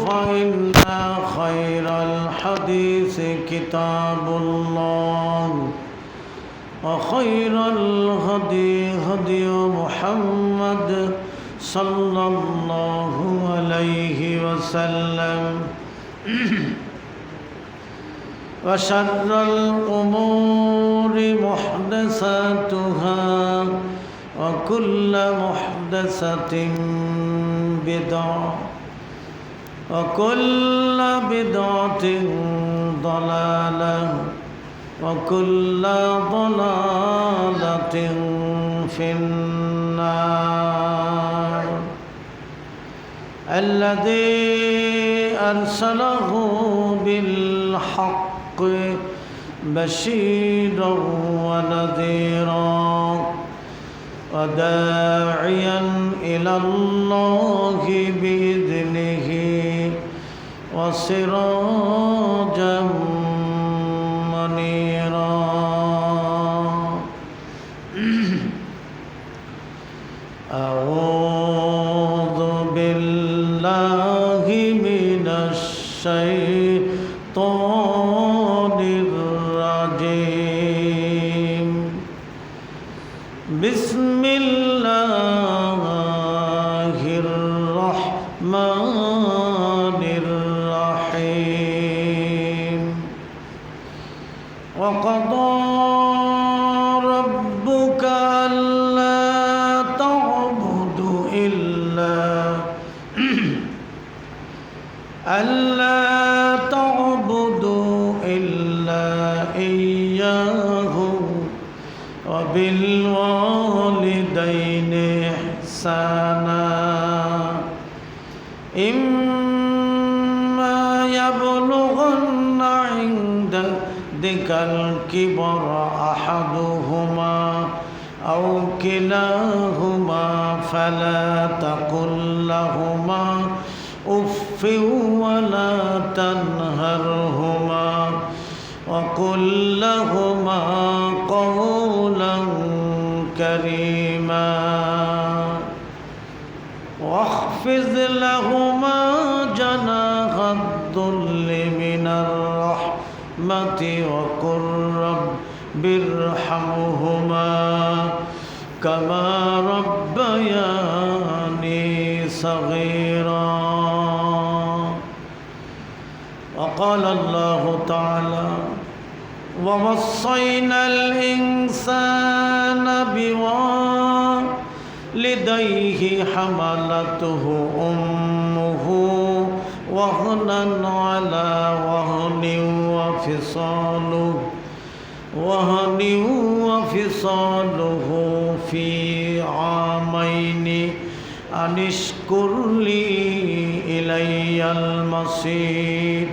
فإن خير الحديث كتاب الله وخير الهدي هدي محمد صلى الله عليه وسلم وشر الأمور محدثاتها وكل محدثة بدعة وكل بدعة ضلالة وكل ضلالة في النار. الذي أرسله بالحق بشيرا ونذيرا وداعيا إلى الله بإذنه وسراجا منيرا. أعوذ بالله من الشيطان الرجيم. بسم الله الرحمن الرحيم. وقضى ربك ألا تعبدوا إلا إياه وبالوالدين إحسانا إما يبلغن عندك الكبر أحدهما أو كلاهما فلا تقل لهما أف ولا تنهرهما وقل لهما قولا كريما واخفض لهما جناح الذل من الرحمة وقل رب ارحمهما كما ربياني صغيرا. وقال الله تعالى ووصينا الإنسان بوالديه حملته أمه وهنا على وهن وفصاله في عامين أن اشكر لي إلي المصير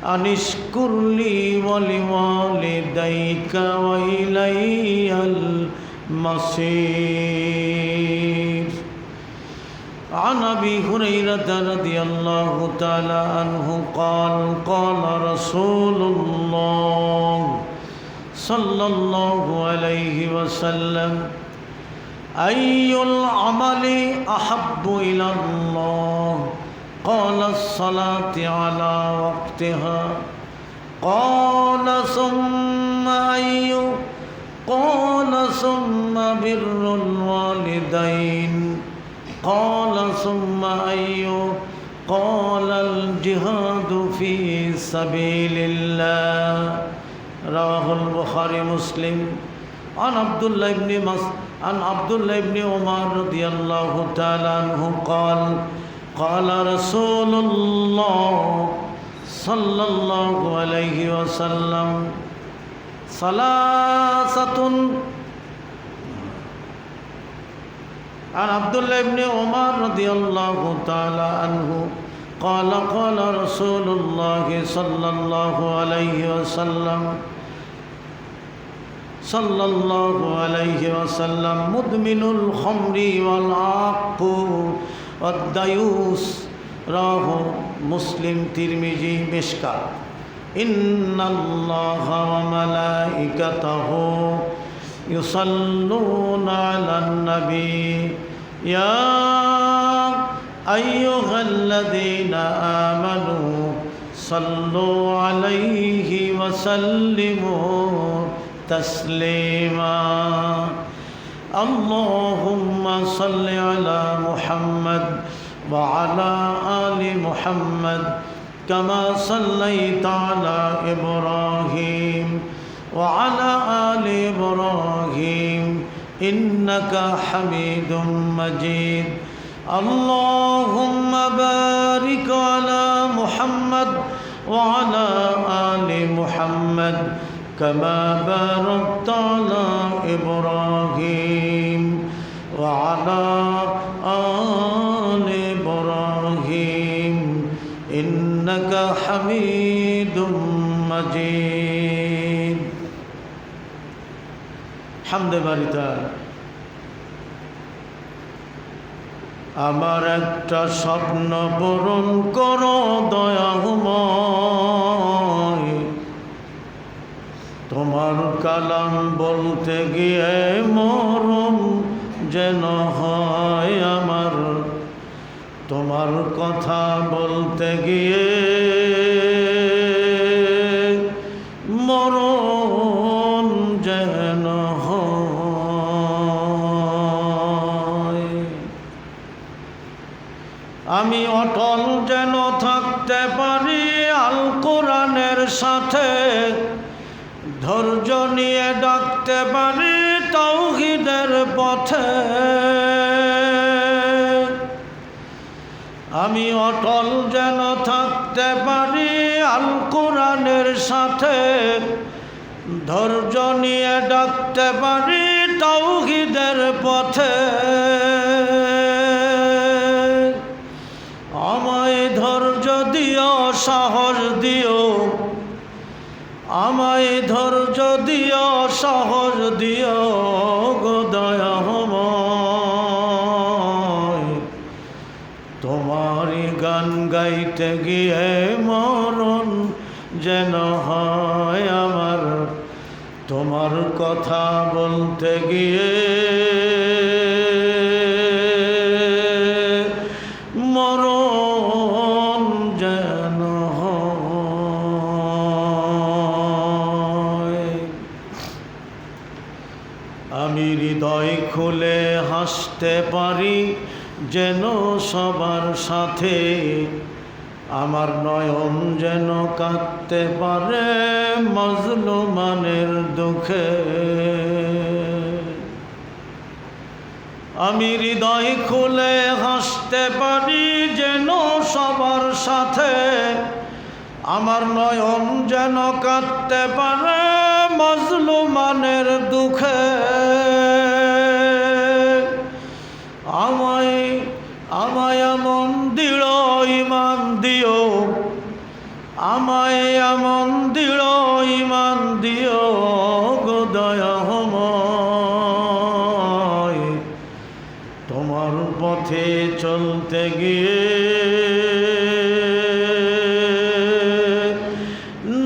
أن اشكر لي ولوالديك وإلي المصير. عن أبي هريرة رضي الله تعالى عنه قال قال رسول الله صلى الله عليه وسلم أي العمل أحب إلى الله قال الصلاة على وقتها قال ثم أي قال ثم بر الوالدين قال ثم أي قال الجهاد في سبيل الله. رواه البخاري مسلم. عن عبد الله بن عمر رضي الله تعالى عنه قال قال رسول الله صلى الله عليه وسلم ثلاثة. عن عبد الله بن عمر رضي الله تعالى عنه قال قال رسول الله صلى الله عليه وسلم مدمن الخمر والعاق والديوس. رواه مسلم তিরমিজি মিশকাত. ইন্নাল্লাহা ওয়া মালাইকাতাহু ইউসাল্লুনা আলান নবী ইয়া أيها الذين آمنوا صلوا عليه وسلموا تسليما اللهم صل على محمد وعلى آل محمد كما صليت على إبراهيم وعلى آل إبراهيم إنك حميد مجيد اللهم بارك على محمد وعلى آل محمد كما باركت على إبراهيم وعلى آل إبراهيم إنك حميد مجيد حمد বারিতা আমার একটা স্বপ্ন পূরণ করো দয়াময় তোমার কালাম বলতে গিয়ে মরণ যেন হয় আমার তোমার কথা বলতে গিয়ে মরণ যেন হয় আমি অটল যেন থাকতে পারি আল কোরআনের সাথে ধৈর্য নিয়ে ডাকতে পারি তাওহীদের পথে আমি অটল যেন থাকতে পারি আল কোরআনের সাথে ধৈর্য নিয়ে ডাকতে পারি তাওহীদের পথে আমায় ধৈর্য দিও সাহস দিও আমায় ধৈর্য দিও সাহস দিও গো দয়াময় তোমারই গান গাইতে গিয়ে মরণ যেন হয় আমার তোমার কথা বলতে গিয়ে মরণ যেন হয় আমি হৃদয় খুলে হাসতে পারি যেন সবার সাথে আমার নয়ন যেন কাঁদতে পারে মজলুমানের দুঃখে আমি হৃদয় খুলে হাসতে পারি যেন সবার সাথে আমার নয়ন যেন কাঁদতে পারে মজলুমানের দুঃখে আমায় এমন দৃঢ় ঈমান দিও আমায় এমন দৃঢ় ঈমান দিও গো দয়াময় তোমার পথে চলতে গিয়ে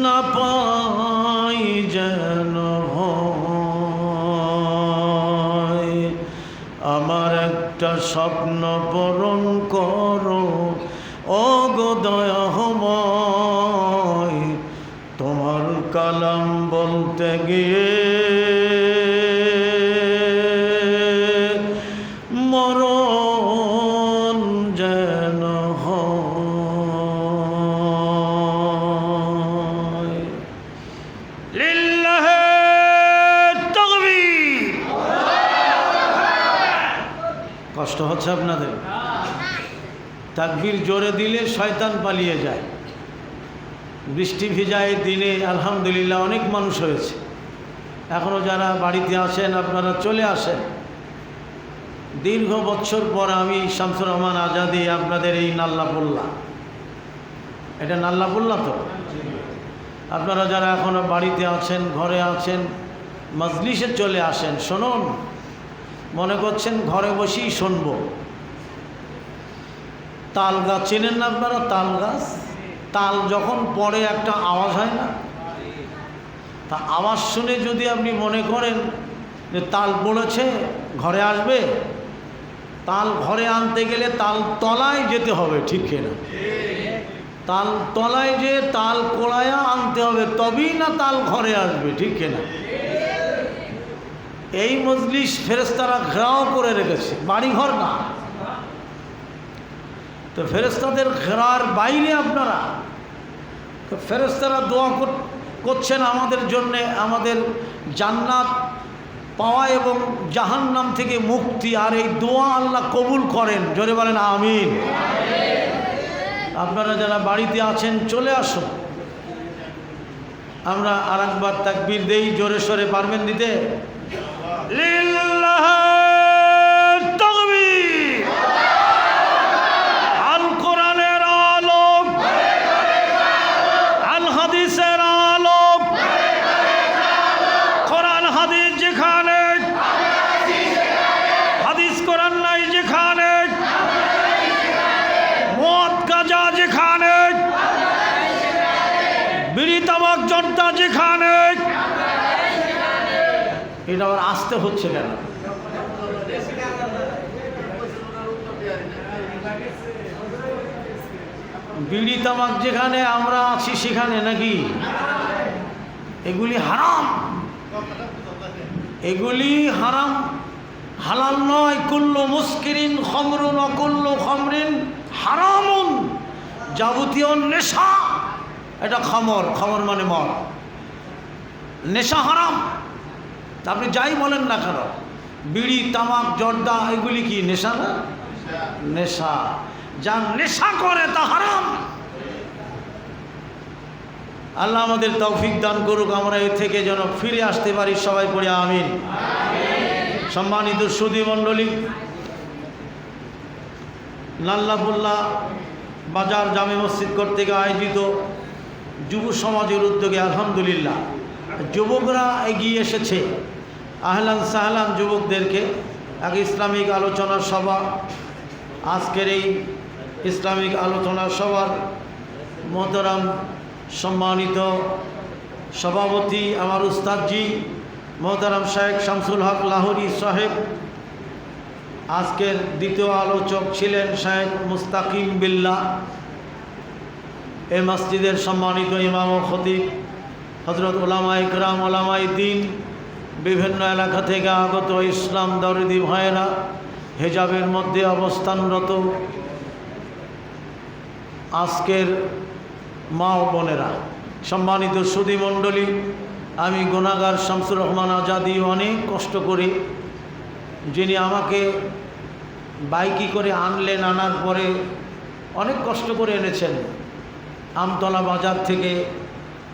না পাই যেন হয় আমার একটা স্বপ্ন পূরণ করো ও গো দয়াময় তোমার কালাম বলতে গিয়ে মরণ যেন হয় লিল্লাহে তাকবীর কষ্ট হচ্ছে আপনাদের তাকবীর জোরে দিলে শয়তান পালিয়ে যায় বৃষ্টি ভিজায় দিনে আলহামদুলিল্লাহ অনেক মানুষ হয়েছে এখনও যারা বাড়িতে আছেন আপনারা চলে আসেন দীর্ঘ বছর পর আমি শামসুর রহমান আজাদি আপনাদের এই নাল্লাপুল্লা এটা নাল্লাপুল্লা তো আপনারা যারা এখনও বাড়িতে আছেন ঘরে আছেন মজলিসে চলে আসেন শুনুন মনে করছেন ঘরে বসেই শুনবো তাল গাছ চেনেন না আপনারা তাল গাছ তাল যখন পড়ে একটা আওয়াজ হয় না তা আওয়াজ শুনে যদি আপনি মনে করেন যে তাল পড়েছে ঘরে আসবে তাল ঘরে আনতে গেলে তাল তলায় যেতে হবে ঠিক কিনা তাল তলায় যে তাল কোড়ায়া আনতে হবে, তবেই না তাল ঘরে আসবে, ঠিক কিনা? এই মজলিস ফেরেশতারা ঘেরাও করে রেখেছে, বাড়িঘর না। তো ফেরেশতাদের ঘেরার বাইরে আপনারা, তো ফেরেশতারা দোয়া করছেন আমাদের জন্যে, আমাদের জান্নাত পাওয়া এবং জাহান্নাম থেকে মুক্তি। আর এই দোয়া আল্লাহ কবুল করেন, জোরে বলেন আমিন। আপনারা যারা বাড়িতে আছেন চলে আসুন, আমরা আর একবার তাকবীর দেই, জোরে সোরে পারবেন দিতে? লিল্লাহ তাকবীর। আল কোরআনের আলো, আল হাদিসের আলো, কোরআন হাদিস যেখানে, হাদিস কোরআন নাই যেখানে, মদ গাঁজা যেখানে, বিড়ি তামাক জর্দা যেখানে, এটা আবার আসতে হচ্ছে কেন? বিড়ি তামাক যেখানে আমরা আছি সেখানে নাকি? এগুলি হারাম, এগুলি হারাম, হালাল নয়। কুল্লু মুস্কিরিন খমরুন অকুল্লু খমরিন হারামুন। যাবতীয় নেশা, এটা খমর, খমর মানে মদ, নেশা হারাম। আপনি যাই বলেন না কেন, বিড়ি তামাক জর্দা এগুলি কি নেশা না? নেশা। যা নেশা করে তা হারাম। আল্লাহ আমাদের তৌফিক দান করুক, আমরা এর থেকে যেন ফিরে আসতে পারি। সবাই পড়ে আমিন। সম্মানিত সুধী মণ্ডলী, লাল্লাপুল্লাহ বাজার জামে মসজিদ কর্তৃক আয়োজিত যুব সমাজের উদ্যোগে আলহামদুলিল্লাহ যুবকরা এগিয়ে এসেছে। আহলান সাহলান যুবকদেরকে এক ইসলামিক আলোচনা সভা। আজকের এই ইসলামিক আলোচনা সভার মোহতারাম সম্মানিত সভাপতি আমার উস্তাদজি মোহতারাম শেখ শামসুল হক লাহোরি সাহেব। আজকের দ্বিতীয় আলোচক ছিলেন শেখ মুস্তাকিম বিল্লাহ। এই মসজিদের সম্মানিত ইমাম ও খতিব হযরত উলামা ইকরাম, উলামায়ে দ্বীন, বিভিন্ন এলাকা থেকে আগত ইসলাম দরদি ভাইয়েরা, হেজাবের মধ্যে অবস্থানরত আজকের মা ও বোনেরা, সম্মানিত সুধী মণ্ডলী, আমি গুনাহগার শামসুর রহমান আজাদি অনেক কষ্ট করে, যিনি আমাকে বাইকে করে আনলেন, আনার পরে অনেক কষ্ট করে এনেছেন আমতলা বাজার থেকে,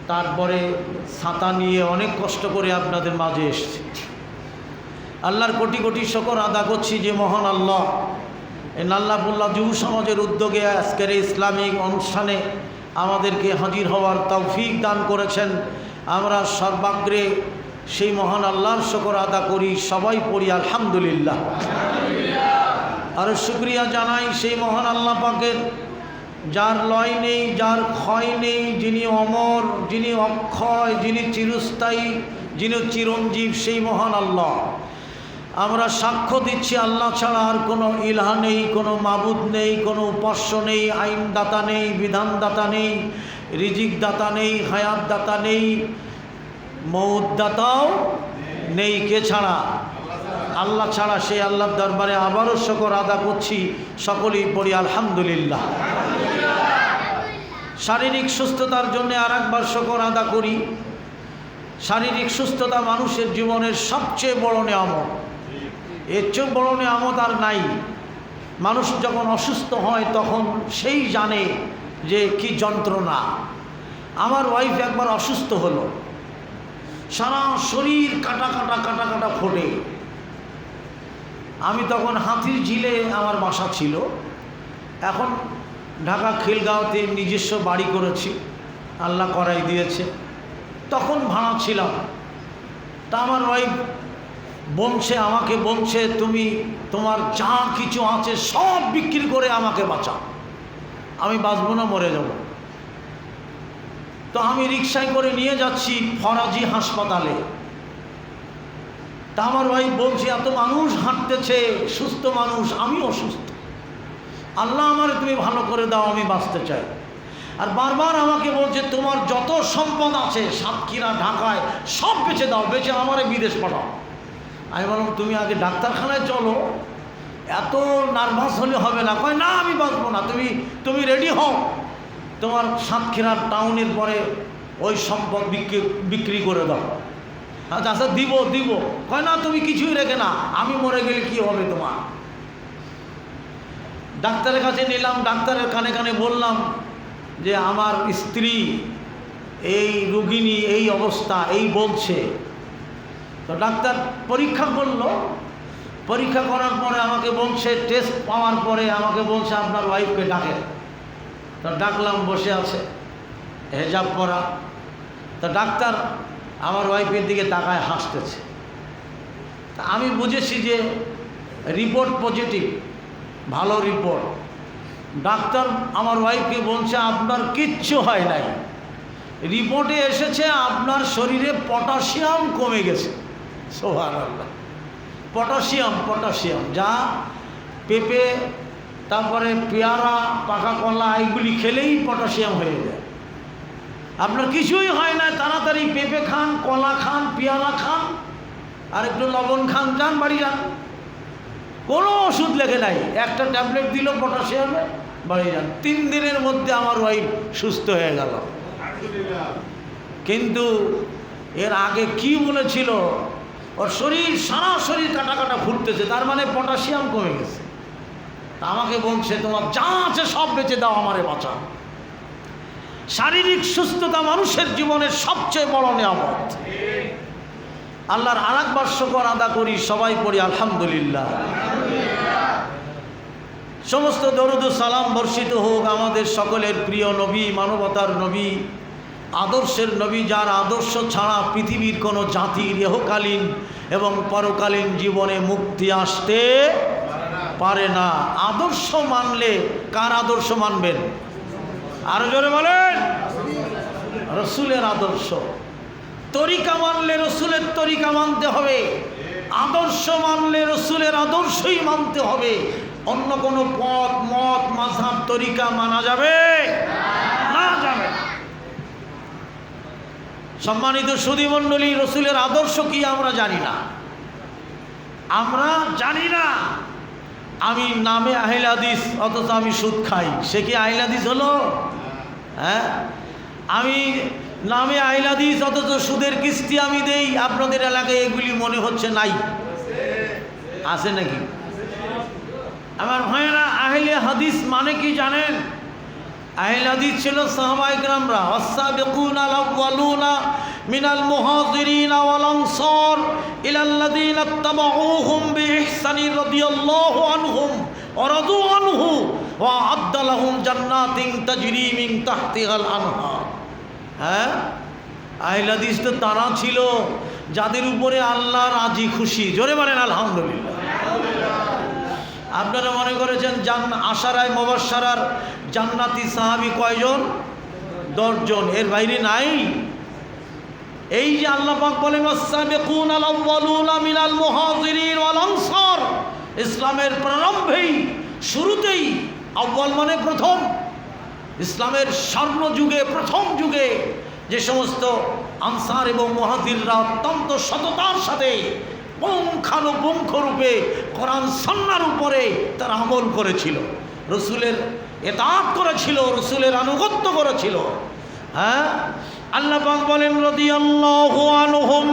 তারপরে ছাতা নিয়ে অনেক কষ্ট করে আপনাদের মাঝে এসেছি। আল্লাহর কোটি কোটি শুকর আদা করছি যে মহান আল্লাহ এই নাল্লাপুল্লাহ যুব সমাজের উদ্যোগে আজকের ইসলামিক অনুষ্ঠানে আমাদেরকে হাজির হওয়ার তৌফিক দান করেছেন। আমরা সর্বাগ্রে সেই মহান আল্লাহর শুকর আদা করি, সবাই পড়ি আলহামদুলিল্লাহ। আর শুকরিয়া জানাই সেই মহান আল্লাহ পাকের, যার লয় নেই, যার ক্ষয় নেই, যিনি অমর, যিনি অক্ষয়, যিনি চিরস্থায়ী, যিনি চিরঞ্জীব, সেই মহান আল্লাহ। আমরা সাক্ষ্য দিচ্ছি আল্লাহ ছাড়া আর কোনো ইলাহ নেই, কোনো মাবুদ নেই, কোনো উপাস্য নেই, আইনদাতা নেই, বিধানদাতা নেই, রিজিক দাতা নেই, হায়াত দাতা নেই, মৌত দাতাও নেই। কে ছাড়া? আল্লাহ ছাড়া। সেই আল্লাহর দরবারে আবারও শুকর আদা করছি, সকলেই পড়ি আলহামদুলিল্লাহ। শারীরিক সুস্থতার জন্য আর একবার শুকর আদা করি। শারীরিক সুস্থতা মানুষের জীবনের সবচেয়ে বড় নিয়ামত, এর চেয়ে বড় নিয়ামত আর নাই। মানুষ যখন অসুস্থ হয় তখন সেই জানে যে কি যন্ত্রণা। আমার ওয়াইফ একবার অসুস্থ হলো, সারা শরীর কাটা কাটা কাটা কাটা ফোটে। আমি তখন হাতির ঝিলে আমার বাসা ছিল, এখন ঢাকা খিলগাঁওতে নিজস্ব বাড়ি করেছি, আল্লাহ করাই দিয়েছে। তখন ভাড়া ছিলাম। তা আমার ওয়াইফ বলছে, আমাকে বলছে, তুমি তোমার যা কিছু আছে সব বিক্রি করে আমাকে বাঁচাও, আমি বাঁচবো না, মরে যাব। তো আমি রিকশায় করে নিয়ে যাচ্ছি ফরাজি হাসপাতালে। তা আমার ওয়াইফ বলছে, এত মানুষ হাঁটতেছে, সুস্থ মানুষ, আমি অসুস্থ, আল্লাহ আমারে তুমি ভালো করে দাও, আমি বাঁচতে চাই। আর বারবার আমাকে বলছে তোমার যত সম্পদ আছে সাতক্ষীরা ঢাকায় সব বেচে দাও, বেচে আমারে বিদেশ পাঠাও। আমি বললাম তুমি আগে ডাক্তারখানায় চলো, এত নার্ভাস হলে হবে না। কয় না আমি বাঁচবো না, তুমি রেডি হও, তোমার সাতক্ষীরার টাউনের পরে ওই সম্পদ বিক্রি করে দাও। আচ্ছা দিব। কয় না তুমি কিছুই রেখে না, আমি মরে গেলে কি হবে তোমার। ডাক্তারের কাছে নিলাম, ডাক্তারের কানে কানে বললাম যে আমার স্ত্রী এই রোগিণী, এই অবস্থা, এই বলছে। তো ডাক্তার পরীক্ষা করলো, পরীক্ষা করার পরে আমাকে বলছে, টেস্ট পাওয়ার পরে আমাকে বলছে আপনার ওয়াইফকে ডাকেন। তো ডাকলাম, বসে আছে হেজাব পরা। তো ডাক্তার আমার ওয়াইফের দিকে তাকায় হাসতেছে। তা আমি বুঝেছি যে রিপোর্ট পজিটিভ, ভালো রিপোর্ট। ডাক্তার আমার ওয়াইফকে বলছে আপনার কিচ্ছু হয় নাই, রিপোর্টে এসেছে আপনার শরীরে পটাশিয়াম কমে গেছে। সুবহানাল্লাহ। পটাশিয়াম যা পেঁপে, তারপরে পেয়ারা, পাকা কলা এইগুলি খেলেই পটাশিয়াম হয়ে যায়। আপনার কিছুই হয় না, তাড়াতাড়ি পেঁপে খান, কলা খান, পেয়ারা খান, আর একটু লবণ খান, যান বাড়ি যান। কোনো ওষুধ লেখে নাই, একটা ট্যাবলেট দিল পটাশিয়ামে, বাড়ি যান। 3 দিনের মধ্যে আমার ওয়াইফ সুস্থ হয়ে গেল। কিন্তু এর আগে কি বলেছিল, ওর শরীর সারা শরীর কাটা কাটা ফুটতেছে, তার মানে পটাশিয়াম কমে গেছে। তা আমাকে বলছে তোমার যা আছে সব বেঁচে দাও, আমারে বাঁচাও। শারীরিক সুস্থতা মানুষের জীবনের সবচেয়ে বড় নিয়ামত। আল্লাহর আরেকবার শুকর আদা করি, সবাই পড়ি আলহামদুলিল্লাহ। সমস্ত দরুদ ও সালাম বর্ষিত হোক আমাদের সকলের প্রিয় নবী, মানবতার নবী, আদর্শের নবী, যার আদর্শ ছাড়া পৃথিবীর কোনো জাতির ইহকালীন এবং পরকালীন জীবনে মুক্তি আসতে পারে না। আদর্শ মানলে কার আদর্শ মানবেন? আরো জোরে বলেন, রসুলের আদর্শ। তরিকা মানলে রসুলের তরিকা মানতে হবে, আদর্শ মানলে রসুলের আদর্শই মানতে হবে। অন্য কোনো পথ, মত, মাযহাব, তরিকা মানা যাবে না, যাবে না। সম্মানিত সুধী মণ্ডলী, রসুলের আদর্শ কি আমরা জানি না, আমরা জানি না। আমি নামে আহলে হাদিস, অথচ আমি সুদ খাই, সে কি আহলে হাদিস হলো? হ্যাঁ, আমি নামে আহলে হাদিস, অথচ সুদের কিস্তি আমি দেই। আপনাদের এলাকায় এগুলি মনে হচ্ছে নাই, আছে নাকি? আমার ভাইয়েরা, আহলে হাদিস মানে কি জানেন? আহলে হাদিস ছিল সাহাবায়ে কেরামরা, ওয়াস-সাবিকুনাল আউয়ালুনা মিনাল মুহাজিরিন ওয়াল আনসার ইলাল্লাযীনা ইত্তাবাউহুম বিইহসানিন রাদিয়াল্লাহু আনহুম ওয়া রাদু আনহু ওয়া আ'আদ্দা লাহুম জান্নাতিন তাজরি মিন তাহতিহাল আনহার। হ্যাঁ, আহলে হাদিস তো তারা ছিল যাদের উপরে আল্লাহ রাজি খুশি। জোরে বলেন আলহামদুলিল্লাহ। আপনারা মনে করেছেন আশারায় মুবাশশারার জান্নাতি সাহাবী কয়জন? 10 জন, এর বাইরে নাই। এই যে আল্লাহ পাক বলেন ওয়াস-সাবিকুনাল আউয়ালুনা মিনাল মুহাজিরিন ওয়াল আনসার, ইসলামের প্রারম্ভেই, শুরুতেই, আউয়াল মানে প্রথম, ইসলামের স্বর্ণ যুগে, প্রথম যুগে যে সমস্ত আনসার এবং মুহাজিররা অত্যন্ত সততার সাথে পুঙ্খানুপুঙ্খরূপে কোরআন সুন্নাহর উপরে তারা আমল করেছিল, রসুলের ইতাআত করেছিল, রসুলের আনুগত্য করেছিল। হ্যাঁ, আল্লাহ পাক বলেন রাদিয়াল্লাহু আনহুম,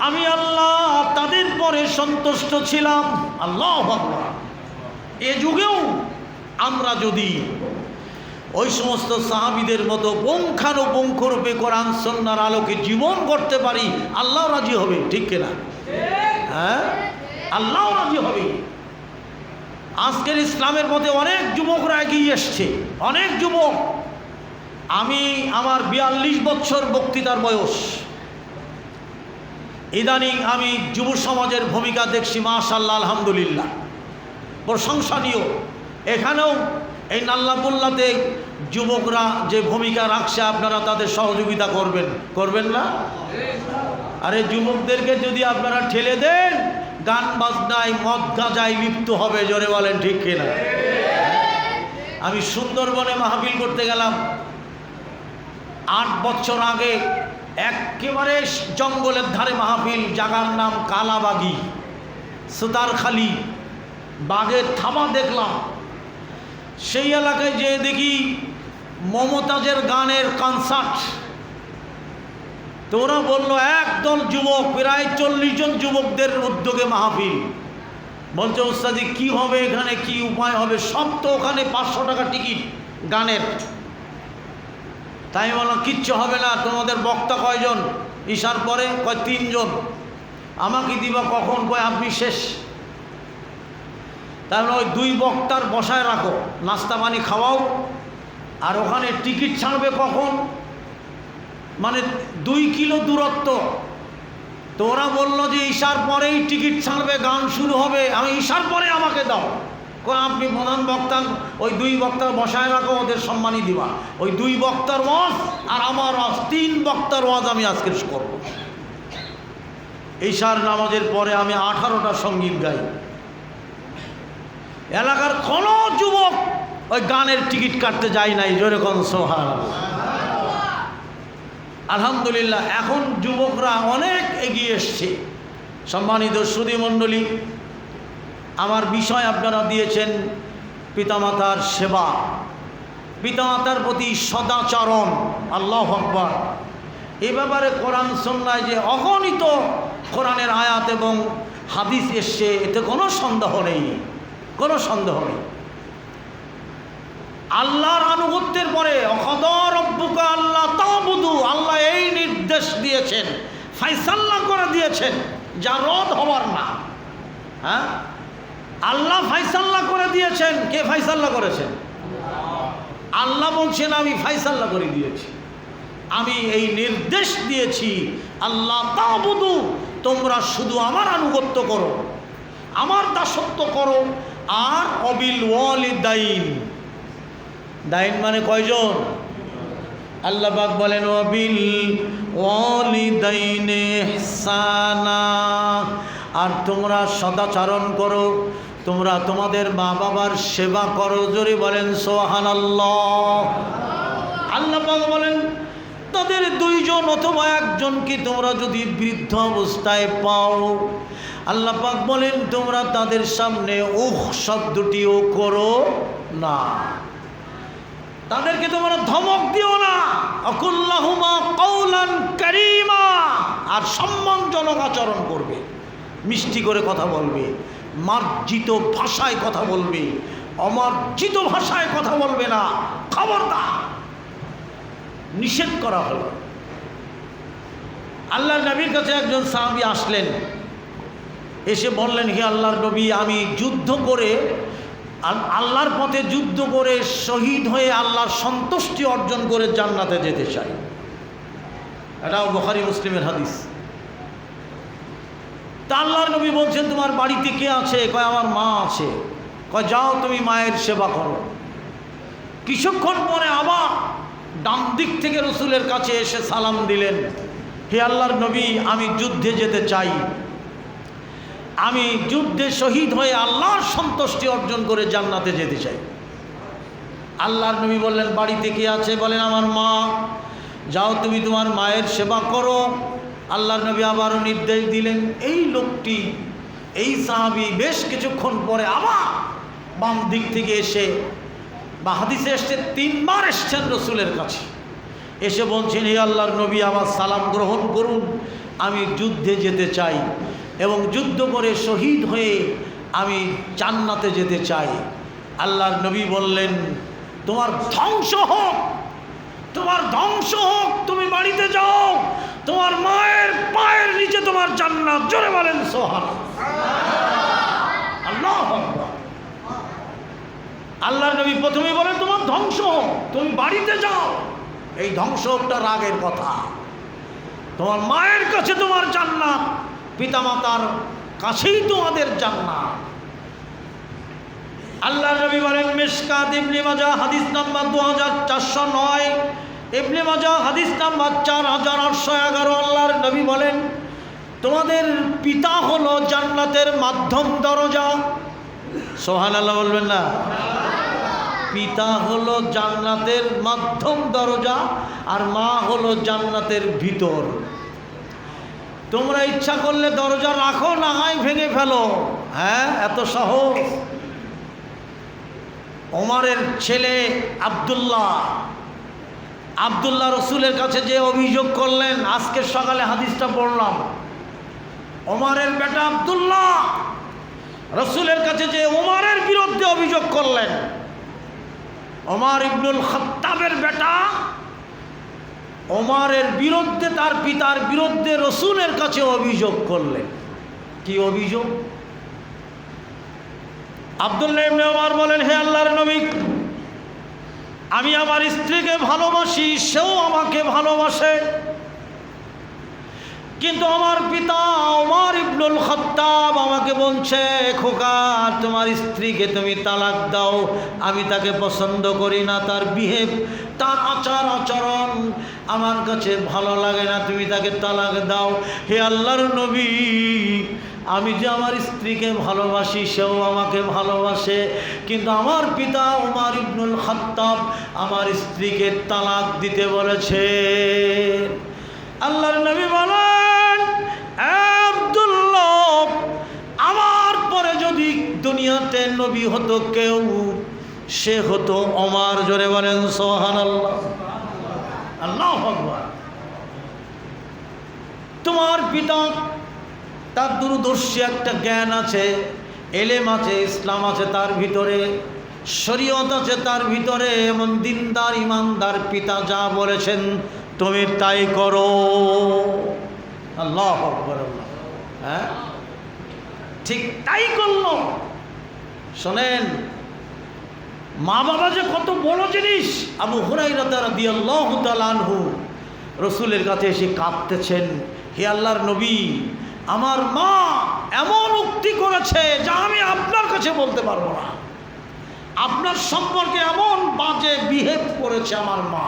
আমি আল্লাহ তাদের পরে সন্তুষ্ট ছিলাম। আল্লাহু আকবার। এ যুগেও আমরা যদি ওই সমস্ত সাহাবীদের মতো পুঙ্খানুপুঙ্খরূপে কোরআন সুন্নাহর আলোকে জীবন গড়তে পারি, আল্লাহ রাজি হবে, ঠিক কিনা? হ্যাঁ, আল্লাহ রাজি হবে। আজকের ইসলামের মধ্যে অনেক যুবকরা এগিয়ে এসছে, অনেক যুবক। আমি আমার 42 বছর বক্তৃতার বয়স, ইদানিং আমি যুব সমাজের ভূমিকা দেখছি, মাশাআল্লাহ, আলহামদুলিল্লাহ, প্রশংসনীয়। এখানেও এই নাল্লাপুল্লাতে যুবকরা যে ভূমিকা রাখছে, আপনারা তাদের সহযোগিতা করবেন না? আরে যুবকদেরকে যদি আপনারা ঠেলে দেন, গান বাজনায়, মদ গাঁজায় লিপ্ত হবে। জোরে বলেন ঠিক কিনা? আমি সুন্দরবনে মাহফিল করতে গেলাম 8 বছর আগে। একেবারে জঙ্গলের ধারে মাহফিল, জায়গার নাম কালাবাগি, সুতারখালি, বাঘের থাবা দেখলাম। সেই এলাকায় যে দেখি মমতাজের গানের কনসার্ট। তো ওরা বললো একদল যুবক, প্রায় 40 জন যুবকদের উদ্যোগে মাহফিল। বলছে ওস্তাদি কি হবে এখানে, কি উপায় হবে? সব তো ওখানে 500 টাকা টিকিট গানের। তাই বললাম কিচ্ছু হবে না, তোমাদের বক্তা কয়জন? ঈশার পরে কয় 3 জন। আমাকে দিবা কখন? কয় আপনি শেষ। তাহলে ওই 2 বক্তার বসায় রাখো, নাস্তা পানি খাওয়াও। আর ওখানে টিকিট ছাড়বে কখন? মানে 2 কিলো দূরত্ব। তো ওরা বললো যে ঈশার পরেই টিকিট ছাড়বে, গান শুরু হবে। আমি ঈশার পরে আমাকে দাও। কয় আপনি প্রধান বক্তা, ওই 2 বক্তার বসায় রাখো, ওদের সম্মানই দিবা। ওই 2 বক্তার ওয়াজ আর আমার ওয়াজ, 3 বক্তার ওয়াজ আমি আজকে করব। ঈশার নামাজের পরে আমি 18টা সঙ্গীত গাই। এলাকার কোনো যুবক ওই গানের টিকিট কাটতে যায় নাই। জোরে কোন সুবহানাল্লাহ। আলহামদুলিল্লাহ, এখন যুবকরা অনেক এগিয়ে এসছে। সম্মানিত সুধী মণ্ডলী, আমার বিষয় আপনারা দিয়েছেন পিতামাতার সেবা, পিতামাতার প্রতি সদাচরণ। আল্লাহু আকবার। এ ব্যাপারে কোরআন সুন্নাহয় যে অগণিত কোরআনের আয়াত এবং হাদিস এসছে, এতে কোনো সন্দেহ নেই, কোনো সন্দেহ নেই। আল্লাহর আনুগত্যের পরে অকদা রব্বুকা আল্লাহ তা'বুদু, আল্লাহ এই নির্দেশ দিয়েছেন, ফায়সালা করে দিয়েছেন, যা রদ হবার না। হ্যাঁ, আল্লাহ ফায়সালা করে দিয়েছেন। কে ফায়সালা করেছেন? আল্লাহ বলছেন আমি ফায়সালা করে দিয়েছি, আমি এই নির্দেশ দিয়েছি, আল্লাহ তা'বুদু, তোমরা শুধু আমার আনুগত্য করো, আমার দাসত্ব করো। আর অবিল ওয়ালিদাইন, দাইন মানে কয়জন? আল্লাহ পাক বলেন ওয়াবিল ওয়ালিদাইনি ইহসানা, আর তোমরা সদাচরণ করো, তোমরা তোমাদের মা বাবার সেবা করো। জোরে বলেন সুবহানাল্লাহ। আল্লাহ পাক বলেন তাদের 2 জন অথবা 1 জনকে তোমরা যদি বৃদ্ধ অবস্থায় পাও, আল্লাহ পাক বলেন তোমরা তাদের সামনে উহ শব্দটিও করো না, তাদেরকে তোমরা ধমক দিও না। আকুল্লাহুমা কাওলান কারীমা, আর সম্মানজনক আচরণ করবে, মিষ্টি করে কথা বলবে, মার্জিত ভাষায় কথা বলবে, অমার্জিত ভাষায় কথা বলবে না। খবরদার, নিষেধ করা হলো। আল্লাহর নবীর কাছে একজন সাহাবী আসলেন, এসে বললেন হে আল্লাহর নবী, আমি যুদ্ধ করে, আল্লাহর পথে যুদ্ধ করে শহীদ হয়ে আল্লাহর সন্তুষ্টি অর্জন করে জান্নাতে যেতে চাই। এটাও বুখারী মুসলিমের হাদিস। তা আল্লাহর নবী বলছেন তোমার বাড়িতে কে আছে? কয় আমার মা আছে। কয় যাও তুমি মায়ের সেবা করো। কিছুক্ষণ পরে আবার ডান দিক থেকে রসুলের কাছে এসে সালাম দিলেন, হে আল্লাহর নবী, আমি যুদ্ধে যেতে চাই, আমি যুদ্ধে শহীদ হয়ে আল্লাহর সন্তুষ্টি অর্জন করে জান্নাতে যেতে চাই। আল্লাহর নবী বললেন বাড়িতে কে আছে? বলেন আমার মা। যাও তুমি তোমার মায়ের সেবা করো। আল্লাহর নবী আবারও নির্দেশ দিলেন। এই লোকটি, এই সাহাবী বেশ কিছুক্ষণ পরে আবার বাম দিক থেকে এসে, বা হাদিসে এসছে 3 বার এসছেন রসুলের কাছে, এসে বলছেন হে আল্লাহর নবী, আমার সালাম গ্রহণ করুন, আমি যুদ্ধে যেতে চাই এবং যুদ্ধ করে শহীদ হয়ে আমি জান্নাতে যেতে চাই। আল্লাহর নবী বললেন তোমার ধ্বংস হোক, তোমার ধ্বংস হোক, তুমি বাড়িতে যাও, তোমার মায়ের পায়ের নিচে তোমার জান্নাত। জোরে বলেন সুবহানাল্লাহ। আল্লাহু আকবার। আল্লাহর নবী প্রথমেই বলেন তোমার ধ্বংস হোক, তুমি বাড়িতে যাও। এই ধ্বংস হোকটা রাগের কথা। তোমার মায়ের কাছে তোমার জান্নাত, পিতামাতার কাছেই তোমাদের জান্নাত। আল্লাহর নবী বলেন মিশকাত ইবনে মাজাহ হাদিস নাম্বার 2409, ইবনে মাজাহ হাদিস নাম্বার 4811। আল্লাহর নবী বলেন তোমাদের পিতা হলো জান্নাতের মাধ্যম দরজা। সুবহানাল্লাহ বলবেন না? পিতা হলো জান্নাতের মাধ্যম দরজা, আর মা হলো জান্নাতের ভিতর। তোমরা ইচ্ছা করলে দরজা রাখো, না হয় ভেঙে ফেলো। হ্যাঁ, এত সহজ। ওমরের ছেলে আব্দুল্লাহ রসুলের কাছে যে অভিযোগ করলেন, আজকে সকালে হাদিসটা পড়লাম। ওমরের বেটা আব্দুল্লাহ রসুলের কাছে যে ওমরের বিরুদ্ধে অভিযোগ করলেন, ওমর ইবনুল খাত্তাবের বেটা ওমরের বিরুদ্ধে, তার পিতার বিরুদ্ধে রসুলের কাছে অভিযোগ করলেন। কি অভিযোগ? আব্দুল্লাহ ইবনে ওমর বলেন, হে আল্লাহর নবী, আমি আমার স্ত্রীকে ভালোবাসি, সেও আমাকে ভালোবাসে, কিন্তু আমার পিতা ওমর ইবনুল খাত্তাব আমাকে বলছে, খোকা তোমার স্ত্রীকে তুমি তালাক দাও, আমি তাকে পছন্দ করি না, তার বিহেভ, তার আচার আচরণ আমার কাছে ভালো লাগে না, তুমি তাকে তালাক দাও। হে আল্লাহর নবী, আমি যে আমার স্ত্রীকে ভালোবাসি, সেও আমাকে ভালোবাসে, কিন্তু আমার পিতা ওমর ইবনুল খাত্তাব আমার স্ত্রীকে তালাক দিতে বলেছে। আল্লাহর নবী বলেন, আব্দুল্লাহ, আমার পরে যদি দুনিয়াতে নবী হতো কেউ, সে হতো ওমর। জোরে বলেন সুবহানাল্লাহ, আল্লাহু আকবার। তোমার পিতা, তার দূরদর্শী একটা জ্ঞান আছে, এলেম আছে, ইসলাম আছে তার ভিতরে, শরীয়ত আছে তার ভিতরে, এমন দিনদার ইমানদার পিতা যা বলেছেন তুমি তাই করো। আল্লাহু আকবার। হ্যাঁ, ঠিক তাই করলো। শোনেন, মা বাবা যে কত বড় জিনিস। আবু হুরায়রা রাদিয়াল্লাহু তাআলা আনহু রসুলের কাছে এসে কাঁদতেছেন, হে আল্লাহর নবী, আমার মা এমন উক্তি করেছে যা আমি আপনার কাছে বলতে পারবো না। আপনার সম্পর্কে এমন বাজে বিহেভ করেছে আমার মা,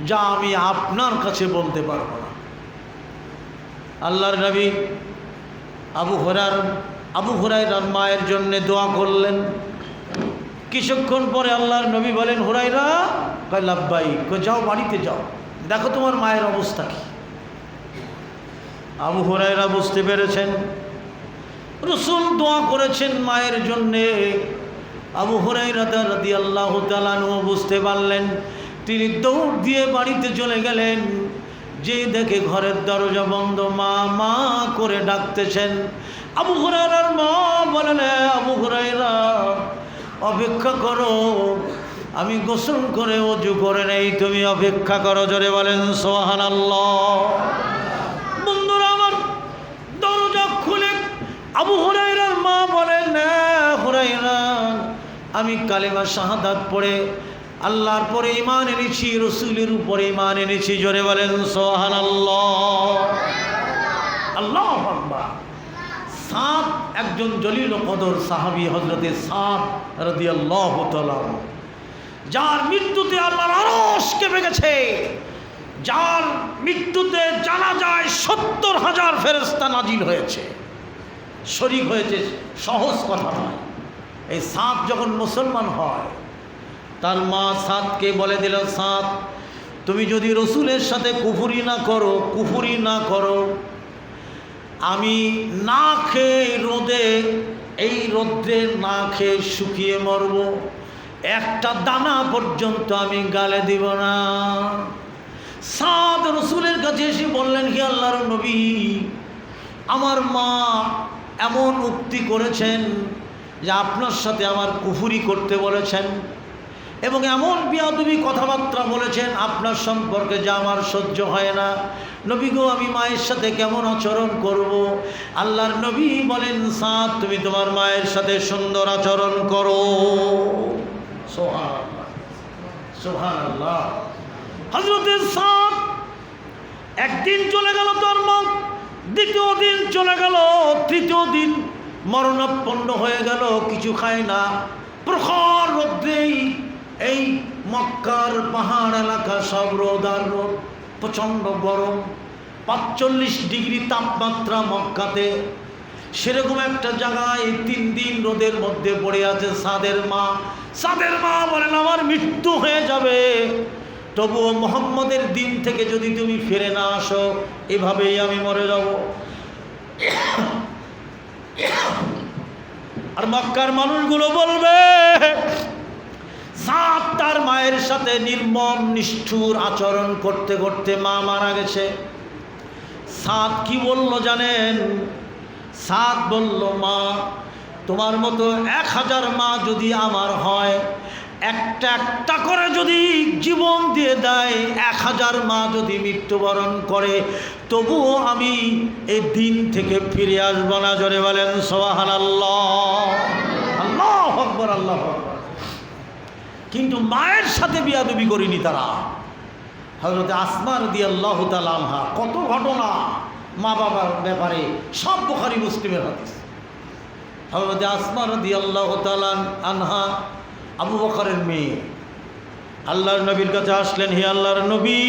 যা আমি আপনার কাছে বলতে পারবো না। আল্লাহর নবী আবু হুরায়রার মায়ের জন্য দোয়া করলেন। কিছুক্ষণ পরে আল্লাহর নবী বলেন, হুরায়রা, কয় লাব্বাইক, কয় যাও বাড়িতে যাও, দেখো তোমার মায়ের অবস্থা কি। আবু হুরায়রা বুঝতে পেরেছেন রাসূল দোয়া করেছেন মায়ের জন্যে। আবু হুরায়রা রাদিয়াল্লাহু তাআলা আনহু বুঝতে পারলেন, তিনি দৌড় দিয়ে বাড়িতে চলে গেলেন। যে দেখে ঘরের দরজা বন্ধ, মা মা করে ডাকতেছেন। আবু হুরায়রার মা বলেন, আবু হুরায়রা, অপেক্ষা করো, আমি গোসল করে ওযু করে নেই, তুমি অপেক্ষা করো। জোরে বলেন সুবহানাল্লাহ। বন্ধুরা আমার, দরজা খুলে আবু হুরায়রার মা বলেন, হুরায়রা, আমি কালেমা শাহাদাত পড়ে আল্লাহর পরে ঈমান এনেছি, রসুলের উপরে ঈমান এনেছি। জোরে বলেন সুবহানাল্লাহ, আল্লাহু আকবার। সাদ একজন জলিল কদর সাহাবী, হযরতে সাদ রাদিয়াল্লাহু তাআলা, যার মৃত্যুতে আল্লাহর আরশ কেঁপে গেছে, যার মৃত্যুতে জানাজায় ৭০,০০০ ফেরেশতা নাজিল হয়েছে, শরীক হয়েছে, সহজ কথা নয়। এই সাদ যখন মুসলমান হয়, তার মা সাদকে বলে দিল, সাদ, তুমি যদি রসুলের সাথে কুফরি না করো, আমি না খেয়ে এই রোদ্রে না খেয়ে শুকিয়ে মরব, একটা দানা পর্যন্ত আমি গালে দিব না। সাদ রসুলের কাছে এসে বললেন, হে আল্লাহর নবী, আমার মা এমন উক্তি করেছেন যে আপনার সাথে আমার কুফরি করতে বলেছেন, এবং এমন বিয়াদবি কথাবার্তা বলেছেন আপনার সম্পর্কে যা আমার সহ্য হয় না। নবী গো, আমি মায়ের সাথে কেমন আচরণ করব? আল্লাহর নবী বলেন, সাদ, তুমি তোমার মায়ের সাথে সুন্দর আচরণ করো। সুবহানাল্লাহ, সুবহানাল্লাহ। হযরতে সাদ একদিন চলে গেল তার মা, দ্বিতীয় দিন চলে গেল, তৃতীয় দিন মরণাপন্ন হয়ে গেল, কিছু খায় না। প্রখর রোদ্রেই এই মক্কার পাহাড় এলাকা সব রোদ আর রোদ, প্রচণ্ড গরম, ৪৫ ডিগ্রি তাপমাত্রা মক্কাতে। সেরকম একটা জায়গায় ৩ দিন রোদের মধ্যে পড়ে আছে সাদের মা। সাদের মা বলেন আমার মৃত্যু হয়ে যাবে, তবুও মোহাম্মদের দিন থেকে যদি তুমি ফিরে না আসো, এভাবেই আমি মরে যাব। আর মক্কার মানুষগুলো বলবে সাদ তার মায়ের সাথে নির্মম নিষ্ঠুর আচরণ করতে করতে মা মারা গেছে। সাদ কি বলল জানেন? সাদ বলল, মা তোমার মতো 1000 মা যদি আমার হয়, একটা একটা করে যদি জীবন দিয়ে দেয়, 1000 মা যদি মৃত্যুবরণ করে, তবুও আমি এই দিন থেকে ফিরে আসব না। জোরে বলেন সুবহানাল্লাহ, আল্লাহু আকবার, আল্লাহু আকবার। কিন্তু মায়ের সাথে বিয়াদবি করিনি তারা। হযরত আসমা রাদিয়াল্লাহু তাআলা আনহা, কত ঘটনা মা বাবার ব্যাপারে, সব বুখারী মুসলিমের হাদিস। হযরত আসমা রাদিয়াল্লাহু তাআলা আনহা আবু বকরের মেয়ে, আল্লাহর নবীর কাছে আসলেন, হে আল্লাহর নবী,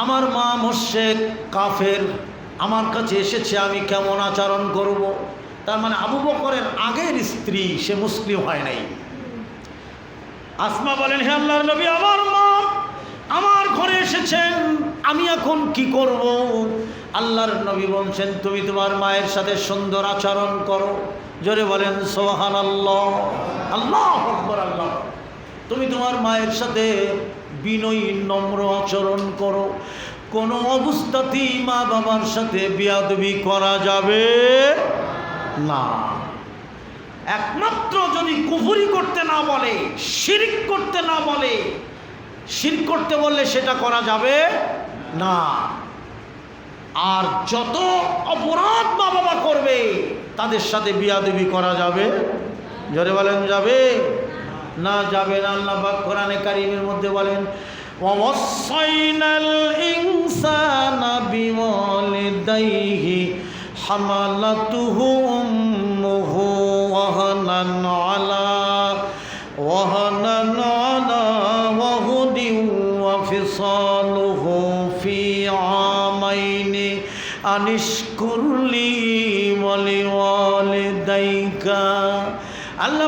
আমার মা মুশরিক কাফের, আমার কাছে এসেছে, আমি কেমন আচরণ করব? তার মানে আবু বকরের আগের স্ত্রী, সে মুসলিম হয় নাই। আসমা বলেন, হে আল্লাহর নবী, আমার মা আমার ঘরে এসেছেন, আমি এখন কি করব? আল্লাহর নবী বলছেন, তুমি তোমার মায়ের সাথে সুন্দর আচরণ করো। জোরে বলেন সুবহানাল্লাহ, আল্লাহু আকবার, আল্লাহ। তুমি তোমার মায়ের সাথে বিনয়ী নম্র আচরণ করো। কোনো অবস্থাতেই মা বাবার সাথে বিয়াদবি করা যাবে না। একমাত্র যদি কুফরি করতে না বলে, শিরক করতে না বলে, শিরক করতে বললে সেটা করা যাবে না। আর যত অপরাধ মা বাবা করবে তাদের সাথে বিয়াদবি করা যাবে, জোরে বলেন যাবে না? যাবে না। আল্লাহ পাক কোরআনে কারীমের মধ্যে বলেন, ওয়াসাইনাল ইনসানা বিওয়ালিদাইহি হামালাতুহু উম্মুহু ওয়াহানান আলা ওয়াহুদিন ওয়া ফিসালুহু ফি আমাইনি আনিশকুরলি ওয়া লিওয়ালিদাইকা। আল্লাহ